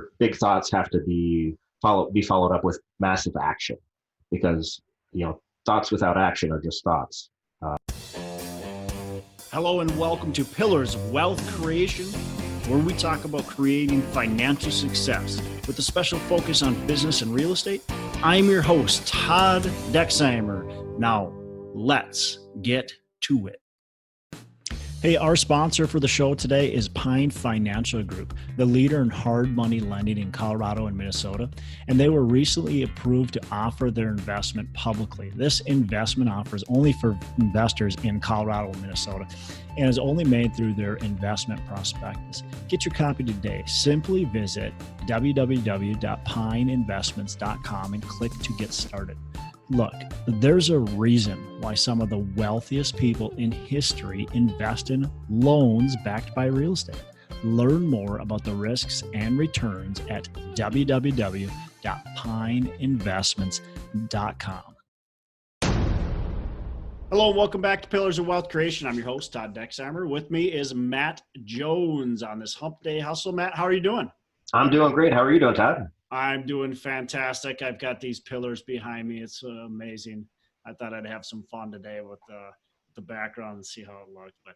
your big thoughts have to be followed up with massive action, because thoughts without action are just thoughts. Hello and welcome to Pillars of Wealth Creation, where we talk about creating financial success with a special focus on business and real estate. I'm your host, Todd Dexheimer. Now, let's get to it. Hey, our sponsor for the show today is Pine Financial Group, the leader in hard money lending in Colorado and Minnesota, and they were recently approved to offer their investment publicly. This investment offer is only for investors in Colorado and Minnesota and is only made through their investment prospectus. Get your copy today. Simply visit www.pineinvestments.com and click to get started. Look, there's a reason why some of the wealthiest people in history invest in loans backed by real estate. Learn more about the risks and returns at www.pineinvestments.com. Hello and welcome back to Pillars of Wealth Creation. I'm your host, Todd Dexheimer. With me is Matt Jones on this Hump Day Hustle. Matt, how are you doing? I'm doing great. How are you doing, Todd? I'm doing fantastic. I've got these pillars behind me. It's amazing. I thought I'd have some fun today with the background and see how it looked, but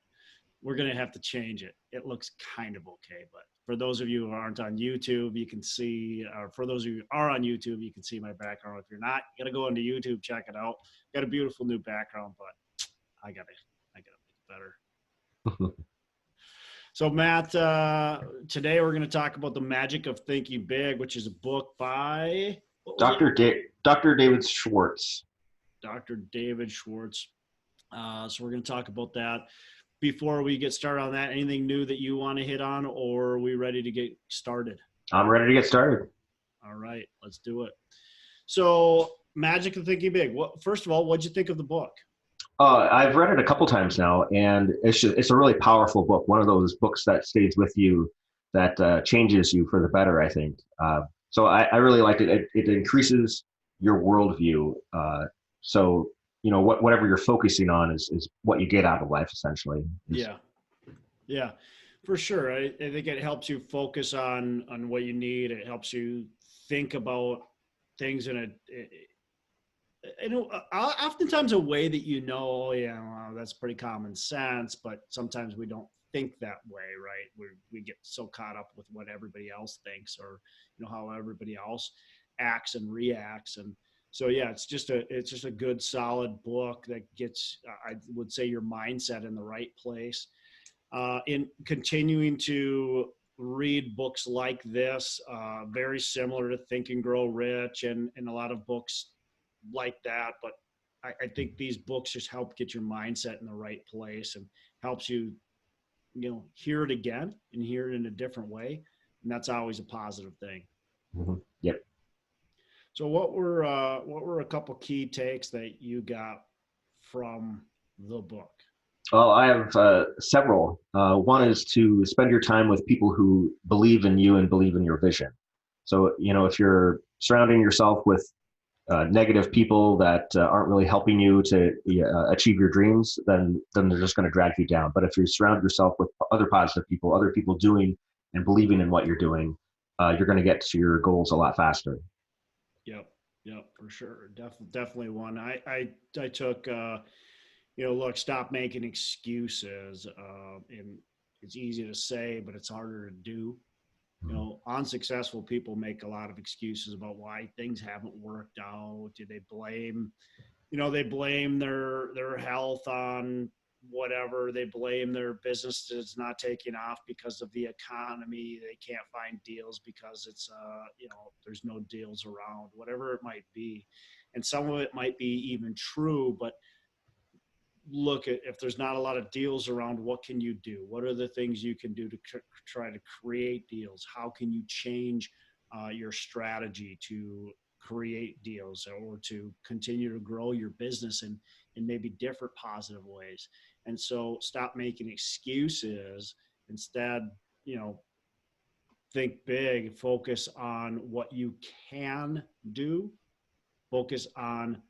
we're going to have to change it. It looks kind of okay, but for those of you who aren't on YouTube, you can see, or for those of you who are on YouTube, you can see my background. If you're not, you got to go into YouTube, check it out. Got a beautiful new background, but I got to make it better. So Matt, today we're going to talk about The Magic of Thinking Big, which is a book by Dr. David Schwartz. Dr. David Schwartz. So we're going to talk about that. Before we get started on that, anything new that you want to hit on, or are we ready to get started? I'm ready to get started. All right, let's do it. So Magic of Thinking Big. First of all, what'd you think of the book? I've read it a couple times now, and it's a really powerful book. One of those books that stays with you, that changes you for the better, I think. So I really liked it. It increases your worldview. So whatever you're focusing on is what you get out of life, essentially. Yeah, for sure. I think it helps you focus on what you need. It helps you think about things in oftentimes a way that that's pretty common sense, but sometimes we don't think that way, right? We get so caught up with what everybody else thinks, or how everybody else acts and reacts. And so it's just a good solid book that gets, I would say, your mindset in the right place. In continuing to read books like this, very similar to Think and Grow Rich and a lot of books like that, but I think these books just help get your mindset in the right place and helps you hear it again and hear it in a different way, and that's always a positive thing. Mm-hmm. Yep. So what were a couple key takes that you got from the book? Well, I have several. One is to spend your time with people who believe in you and believe in your vision. So if you're surrounding yourself with negative people that aren't really helping you to achieve your dreams, then they're just going to drag you down. But if you surround yourself with other positive people, other people doing and believing in what you're doing, you're going to get to your goals a lot faster. Yep, for sure. Definitely one. I took, look, stop making excuses. And it's easy to say, but it's harder to do. Unsuccessful people make a lot of excuses about why things haven't worked out. Do they blame, they blame their health on whatever. They blame their business that's not taking off because of the economy. They can't find deals because it's, there's no deals around, whatever it might be. And some of it might be even true, but look at, if there's not a lot of deals around, what can you do? What are the things you can do to try to create deals? How can you change your strategy to create deals or to continue to grow your business in maybe different positive ways? And so stop making excuses. Instead, think big, focus on what you can do, focus on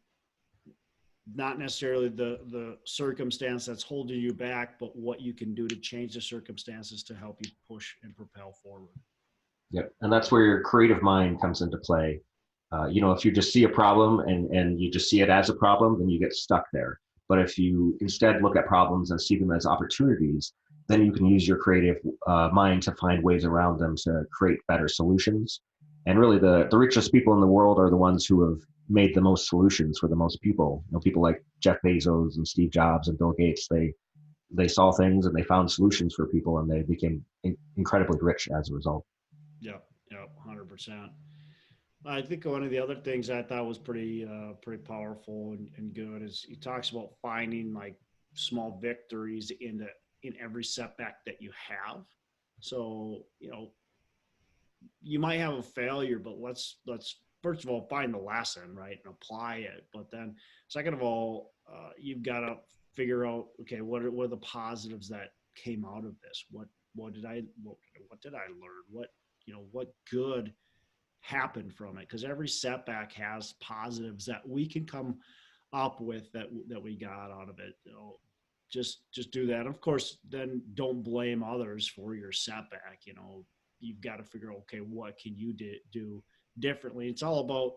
not necessarily the circumstance that's holding you back, but what you can do to change the circumstances to help you push and propel forward. Yep. And that's where your creative mind comes into play. If you just see a problem and you just see it as a problem, then you get stuck there. But if you instead look at problems and see them as opportunities, then you can use your creative mind to find ways around them to create better solutions. And really, the richest people in the world are the ones who have made the most solutions for the most people. People like Jeff Bezos and Steve Jobs and Bill Gates. They saw things and they found solutions for people, and they became incredibly rich as a result. Yep, yep, 100%. I think one of the other things I thought was pretty powerful and good is he talks about finding like small victories in every setback that you have. So you might have a failure, but let's first of all find the lesson, right, and apply it. But then second of all, you've got to figure out, okay, what are the positives that came out of this? What did I learn? What good happened from it? Because every setback has positives that we can come up with that we got out of it. Just do that. Of course, then don't blame others for your setback. You've got to figure out, okay, what can you do differently? It's all about,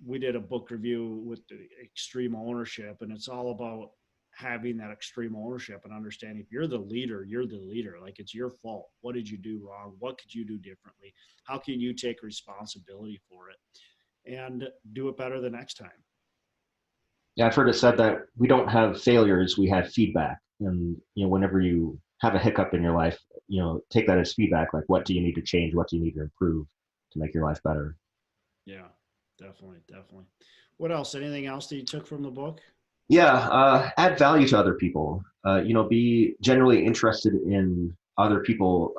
we did a book review with the extreme ownership, and it's all about having that extreme ownership and understanding if you're the leader, you're the leader. Like, it's your fault. What did you do wrong? What could you do differently? How can you take responsibility for it and do it better the next time? Yeah, I've heard it said that we don't have failures, we have feedback. And whenever you have a hiccup in your life, take that as feedback. Like, what do you need to change? What do you need to improve to make your life better? Yeah, definitely, definitely. What else? Anything else that you took from the book? Yeah, add value to other people. Be generally interested in other people,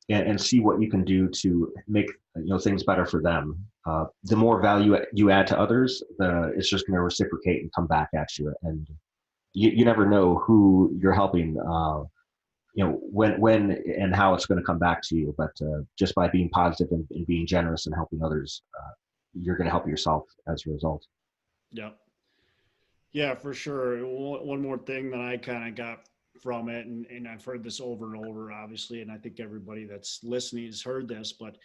and see what you can do to make things better for them. The more value you add to others, it's just going to reciprocate and come back at you. And you never know who you're helping. When and how it's going to come back to you. But just by being positive and being generous and helping others, you're going to help yourself as a result. Yeah. Yeah, for sure. One more thing that I kind of got from it, and I've heard this over and over, obviously, and I think everybody that's listening has heard this, but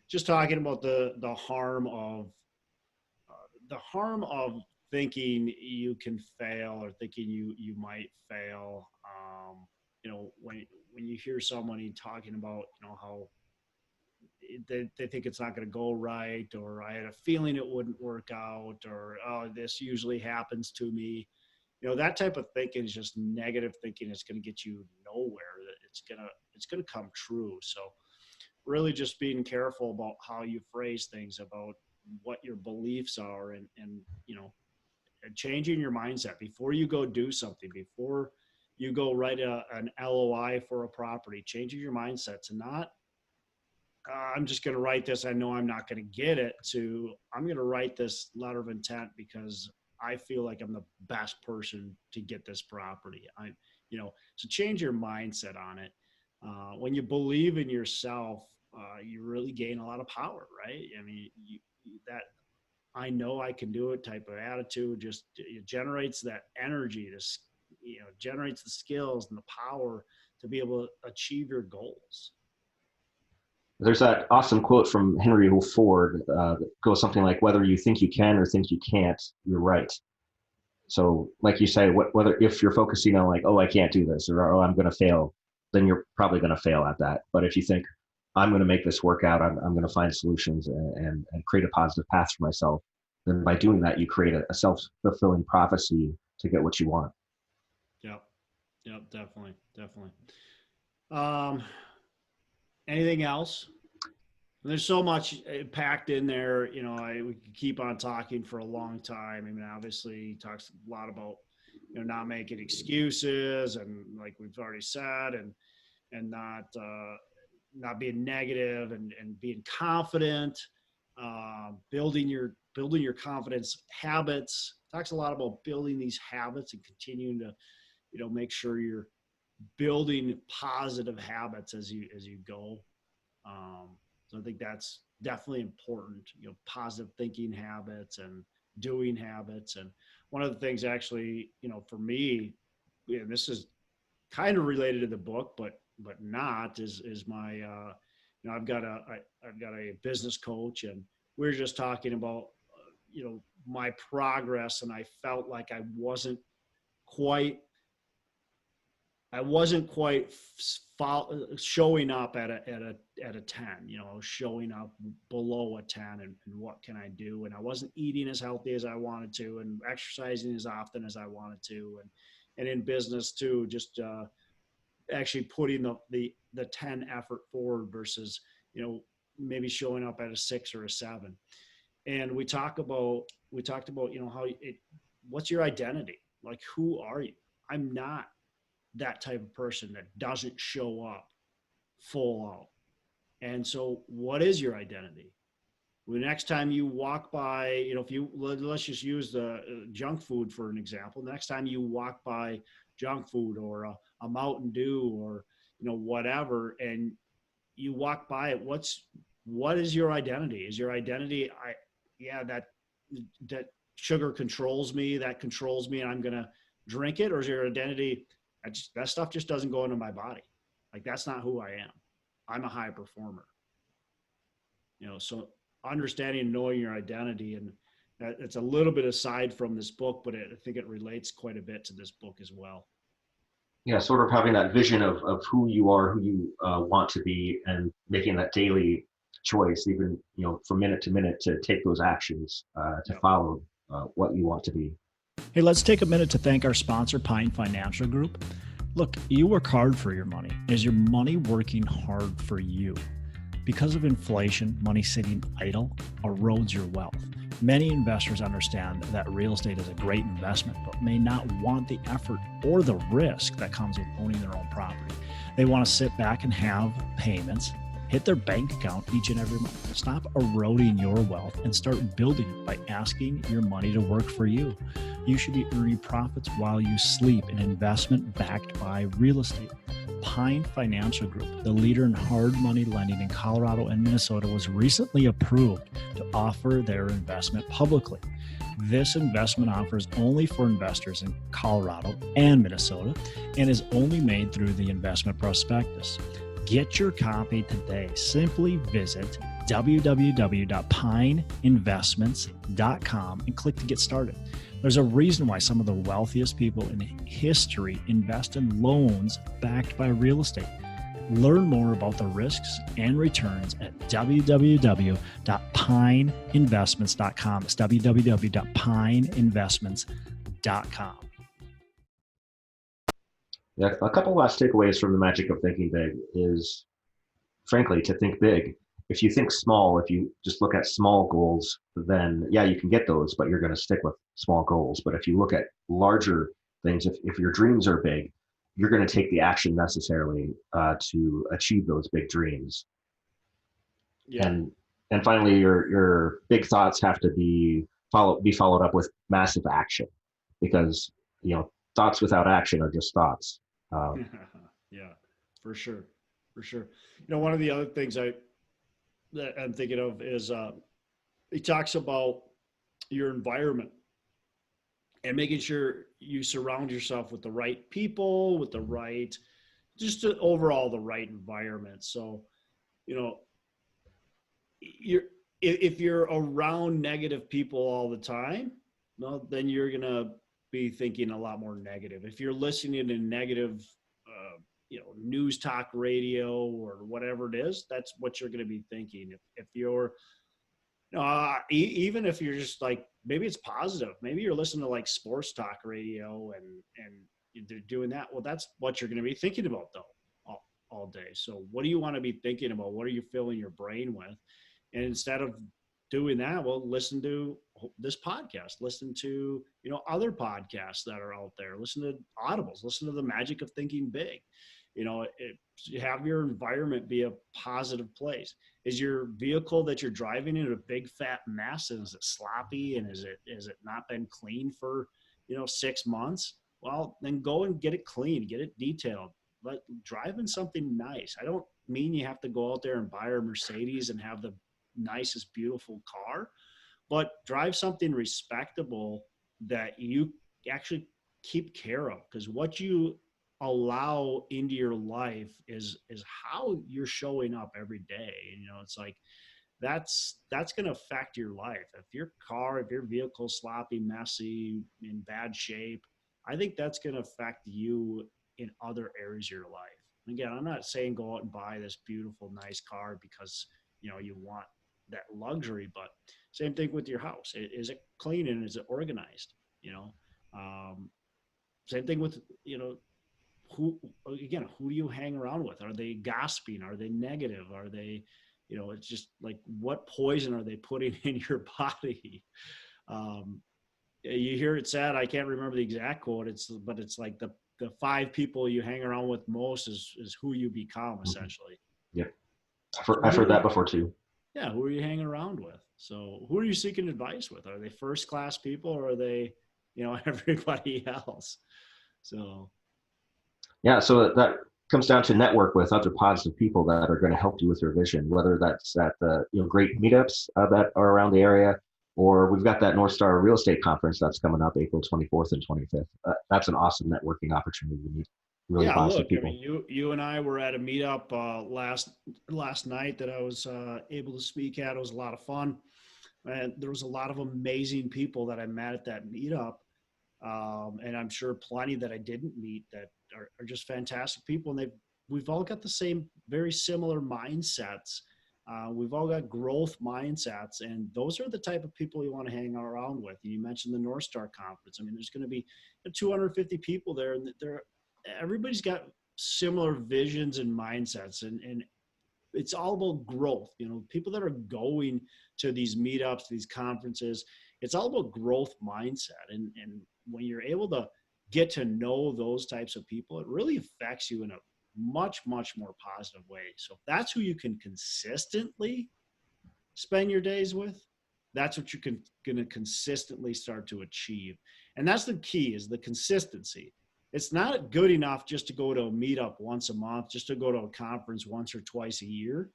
just talking about the harm of thinking you can fail or thinking you might fail. When you hear somebody talking about how they think it's not going to go right, or I had a feeling it wouldn't work out, or oh, this usually happens to me. That type of thinking is just negative thinking. It's going to get you nowhere. It's gonna come true. So really just being careful about how you phrase things, about what your beliefs are, and changing your mindset before you go do something, before you go write an LOI for a property. Changing your mindset to not I'm just going to write this. I know I'm not going to get it, to I'm going to write this letter of intent because I feel like I'm the best person to get this property. So change your mindset on it. When you believe in yourself, you really gain a lot of power, right? I mean, that I know I can do it type of attitude just it generates that energy to, generates the skills and the power to be able to achieve your goals. There's that awesome quote from Henry Ford that goes something like, "Whether you think you can or think you can't, you're right." So, like you say, whether if you're focusing on like, "Oh, I can't do this," or "Oh, I'm going to fail," then you're probably going to fail at that. But if you think, "I'm going to make this work out. I'm going to find solutions and create a positive path for myself," then by doing that, you create a self-fulfilling prophecy to get what you want. Yep. Yep. Definitely. Definitely. Um, Anything else? There's so much packed in there. We could keep on talking for a long time. I mean, obviously, he talks a lot about not making excuses, and like we've already said, and not being negative, and being confident, building your confidence habits. Talks a lot about building these habits and continuing to make sure you're building positive habits as you go. So I think that's definitely important, positive thinking habits and doing habits. And one of the things actually, for me, this is kind of related to the book, but not is my, I've got a business coach, and we were just talking about, my progress. And I felt like quite, I wasn't quite showing up at a 10, showing up below a 10, and what can I do? And I wasn't eating as healthy as I wanted to, and exercising as often as I wanted to. And in business too, just, actually putting the 10 effort forward versus, maybe showing up at a 6 or a 7. And we talked about, what's your identity? Like, who are you? I'm not that type of person that doesn't show up full out. And so what is your identity? The next time you walk by, if you, let's just use the junk food for an example. The next time you walk by junk food, or a Mountain Dew, or, whatever, and you walk by it, what is your identity? Is your identity, that sugar controls me, and I'm going to drink it? Or is your identity, that stuff just doesn't go into my body? Like, that's not who I am. I'm a high performer. So understanding and knowing your identity, and it's a little bit aside from this book, but I think it relates quite a bit to this book as well. Yeah, sort of having that vision of who you are, who you want to be, and making that daily choice, even, from minute to minute, to take those actions to follow what you want to be. Hey, let's take a minute to thank our sponsor, Pine Financial Group. Look, you work hard for your money. Is your money working hard for you? Because of inflation, money sitting idle erodes your wealth. Many investors understand that real estate is a great investment, but may not want the effort or the risk that comes with owning their own property. They want to sit back and have payments, hit their bank account each and every month. Stop eroding your wealth and start building it by asking your money to work for you. You should be earning profits while you sleep, an investment backed by real estate. Pine Financial Group, the leader in hard money lending in Colorado and Minnesota, was recently approved to offer their investment publicly. This investment offer is only for investors in Colorado and Minnesota, and is only made through the investment prospectus. Get your copy today. Simply visit www.pineinvestments.com and click to get started. There's a reason why some of the wealthiest people in history invest in loans backed by real estate. Learn more about the risks and returns at www.pineinvestments.com. It's www.pineinvestments.com. Yeah, a couple last takeaways from the magic of thinking big is, frankly, to think big. If you think small, if you just look at small goals, then yeah, you can get those, but you're going to stick with small goals. But if you look at larger things, if your dreams are big, you're going to take the action necessarily to achieve those big dreams. Yeah. And finally, your big thoughts have to be followed up with massive action, because thoughts without action are just thoughts. Yeah, for sure. One of the other things that I'm thinking of is he talks about your environment and making sure you surround yourself with the right people, with the right, overall the right environment. So, if you're around negative people all the time, well, then you're gonna be thinking a lot more negative. If you're listening to negative, news talk radio or whatever it is, that's what you're going to be thinking. If you're, even if you're just like, maybe it's positive, maybe you're listening to like sports talk radio and they're doing that. Well, that's what you're going to be thinking about though, all day. So what do you want to be thinking about? What are you filling your brain with? And instead of doing that, well, listen to this podcast, listen to, other podcasts that are out there, listen to audibles, listen to the magic of thinking big. Have your environment be a positive place. Is your vehicle that you're driving in a big fat mess? And is it sloppy? And is it not been clean for, 6 months? Well, then go and get it clean, get it detailed. But drive in something nice. I don't mean you have to go out there and buy a Mercedes and have the nicest, beautiful car, but drive something respectable that you actually keep care of. Because what you allow into your life is how you're showing up every day. And, it's like, that's going to affect your life. If your vehicle's sloppy, messy, in bad shape, I think that's going to affect you in other areas of your life. And again, I'm not saying go out and buy this beautiful, nice car because, you want that luxury, but same thing with your house. Is it clean and is it organized? Same thing with, who do you hang around with? Are they gossiping? Are they negative? Are they, it's just like, what poison are they putting in your body? You hear it said, I can't remember the exact quote. But it's like the 5 people you hang around with most is who you become, essentially. Yep. I've heard that before too. Yeah. Who are you hanging around with? So who are you seeking advice with? Are they first class people, or are they, everybody else? So. Yeah. So that comes down to network with other positive people that are going to help you with your vision, whether that's at the great meetups that are around the area, or we've got that North Star Real Estate Conference that's coming up April 24th and 25th. That's an awesome networking opportunity. We meet really positive people. I mean, you and I were at a meetup last night that I was able to speak at. It was a lot of fun, and there was a lot of amazing people that I met at that meetup. And I'm sure plenty that I didn't meet that are just fantastic people. And we've all got the same, very similar mindsets. We've all got growth mindsets, and those are the type of people you want to hang around with. You mentioned the North Star Conference. I mean, there's going to be 250 people there, and everybody's got similar visions and mindsets, and it's all about growth. People that are going to these meetups, these conferences, it's all about growth mindset. And when you're able to get to know those types of people, it really affects you in a much, much more positive way. So if that's who you can consistently spend your days with, that's what you're going to consistently start to achieve. And that's the key, is the consistency. It's not good enough just to go to a meetup once a month, just to go to a conference once or twice a year.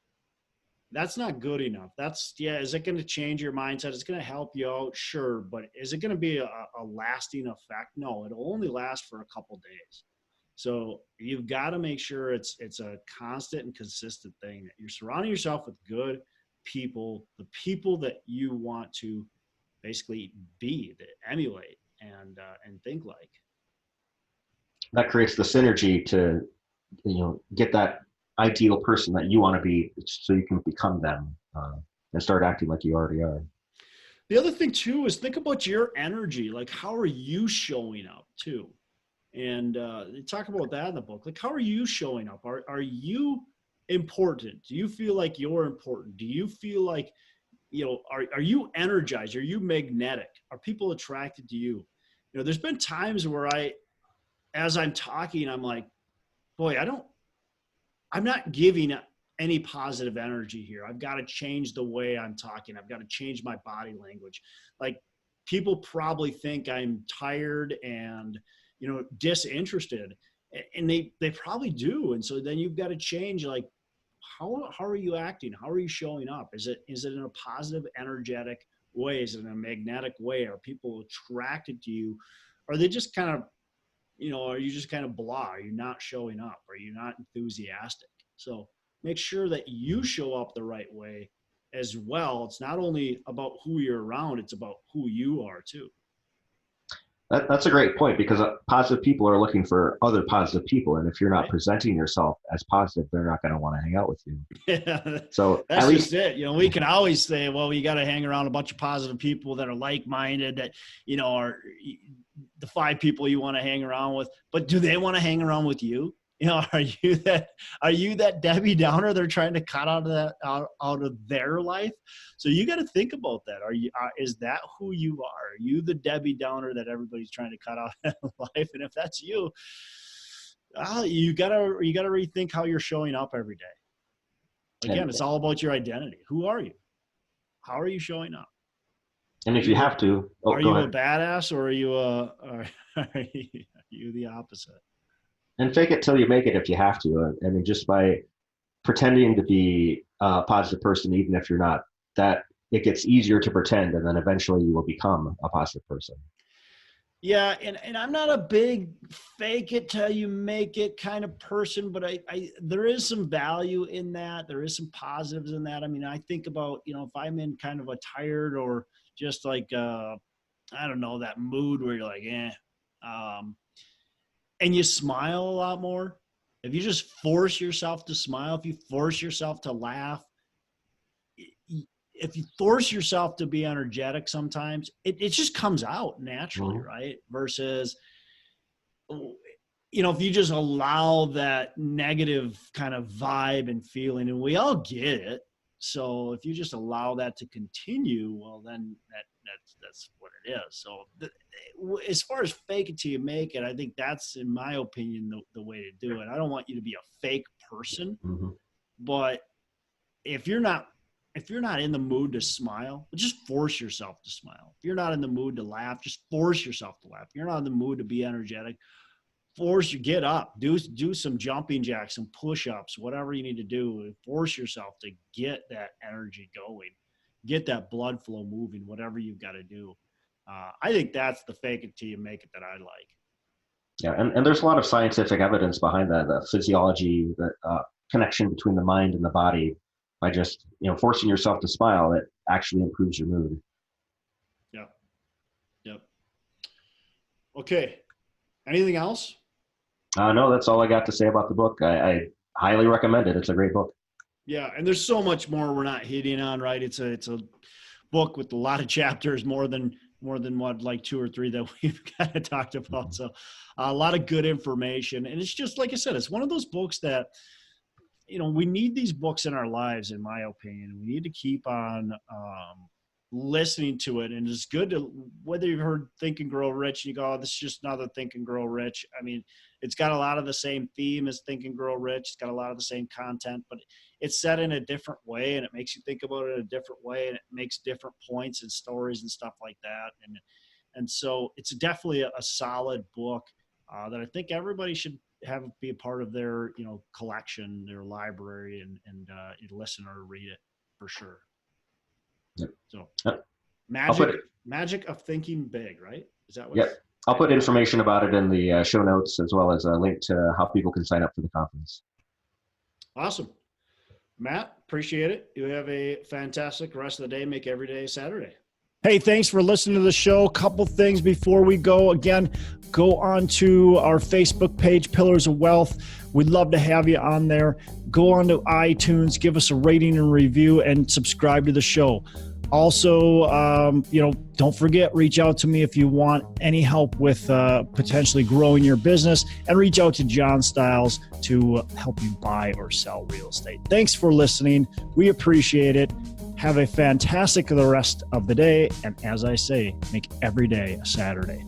That's not good enough. Is it going to change your mindset? It's going to help you out, sure, but is it going to be a lasting effect? No, it'll only last for a couple days. So you've got to make sure it's a constant and consistent thing, that you're surrounding yourself with good people, the people that you want to basically be, that emulate and think like. That creates the synergy to, get that ideal person that you want to be, so you can become them and start acting like you already are. The other thing too is think about your energy. Like, how are you showing up too? And they talk about that in the book. Like, how are you showing up? Are you important? Do you feel like you're important? Do you feel like, are you energized? Are you magnetic? Are people attracted to you? There's been times where as I'm talking, I'm like, boy, I'm not giving any positive energy here. I've got to change the way I'm talking. I've got to change my body language. Like, people probably think I'm tired and, disinterested, and they probably do. And so then you've got to change, like, how are you acting? How are you showing up? Is it in a positive, energetic way? Is it in a magnetic way? Are people attracted to you? Are they just kind of, are you just kind of blah? Are you not showing up? Are you not enthusiastic? So make sure that you show up the right way as well. It's not only about who you're around, it's about who you are too. That's a great point, because positive people are looking for other positive people. And if you're not presenting yourself as positive, they're not going to want to hang out with you. Yeah, so that's just it. We can always say, well, you got to hang around a bunch of positive people that are like-minded, that, are the 5 people you want to hang around with. But do they want to hang around with you? Are you that Debbie Downer they're trying to cut out of their life? So you got to think about that. Is that who you are? Are you the Debbie Downer that everybody's trying to cut out of life? And if that's you, you gotta rethink how you're showing up every day. Again, it's all about your identity. Who are you? How are you showing up? And if you have to, are you a badass, or are you the opposite? And fake it till you make it if you have to. I mean, just by pretending to be a positive person, even if you're not, that it gets easier to pretend, and then eventually you will become a positive person. Yeah, and I'm not a big fake it till you make it kind of person, but I there is some value in that. There is some positives in that. I mean, I think about, if I'm in kind of a tired or just like I don't know, that mood where you're like, um, and you smile a lot more. If you just force yourself to smile, if you force yourself to laugh, if you force yourself to be energetic sometimes, it just comes out naturally, right? Versus, if you just allow that negative kind of vibe and feeling, and we all get it. So if you just allow that to continue, well, then that's what it is. So as far as fake it till you make it, I think that's, in my opinion, the way to do it. I don't want you to be a fake person, but if you're not in the mood to smile, just force yourself to smile. If you're not in the mood to laugh, just force yourself to laugh. If you're not in the mood to be energetic, get up, do some jumping jacks, some push-ups, whatever you need to do, and force yourself to get that energy going, get that blood flow moving, whatever you've got to do. I think that's the fake it till you make it that I like. Yeah, and there's a lot of scientific evidence behind that, the physiology, the connection between the mind and the body. By just forcing yourself to smile, it actually improves your mood. Yep. Okay. Anything else? No, that's all I got to say about the book. I highly recommend it. It's a great book. Yeah, and there's so much more we're not hitting on, right? It's a book with a lot of chapters, more than what, like 2 or 3 that we've kind of talked about. So a lot of good information. And it's just, like I said, it's one of those books that, we need these books in our lives, in my opinion. We need to keep on listening to it. And it's good to, whether you've heard Think and Grow Rich, and you go, oh, this is just another Think and Grow Rich. I mean, it's got a lot of the same theme as Think and Grow Rich. It's got a lot of the same content, but it's set in a different way, and it makes you think about it in a different way, and it makes different points and stories and stuff like that. And so it's definitely a solid book that I think everybody should be a part of their, collection, their library, and listen or read it for sure. Yep. So yep. Magic of Thinking Big, right? Is that what? Yep. I'll put information about it in the show notes, as well as a link to how people can sign up for the conference. Awesome. Matt, appreciate it. You have a fantastic rest of the day. Make every day Saturday. Hey, thanks for listening to the show. Couple things before we go. Again, go on to our Facebook page, Pillars of Wealth. We'd love to have you on there. Go on to iTunes, give us a rating and review, and subscribe to the show. Also, don't forget, reach out to me if you want any help with potentially growing your business, and reach out to John Stiles to help you buy or sell real estate. Thanks for listening. We appreciate it. Have a fantastic rest of the day. And as I say, make every day a Saturday.